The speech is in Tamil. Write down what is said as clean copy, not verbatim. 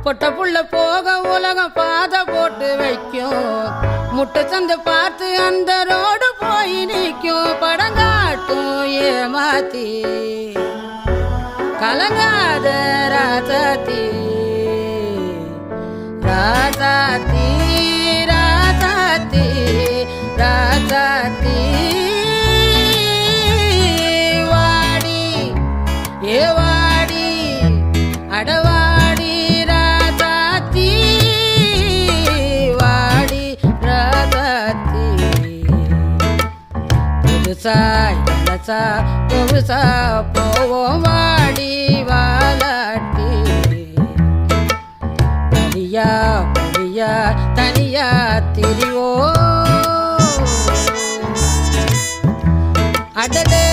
பொட்ட புள்ள போக உலகம் பாதை போட்டு வைக்கும். முட்டை சந்தை பார்த்து அந்த ரோடு போய் நிற்கும். படங்காட்டும் ஏமாத்தி கலங்காத ராசாத்தி ராசாத்தி ராசாத்தி ராசாத்தி வாடி ஏ வாடி அடவாடி ராசாத்தி வாடி ராசாத்தி புதுசா இளசா புதுசா போவோம் வாடி வாலாட்டி தனியா புரியா தனியா திரிவோ அடடே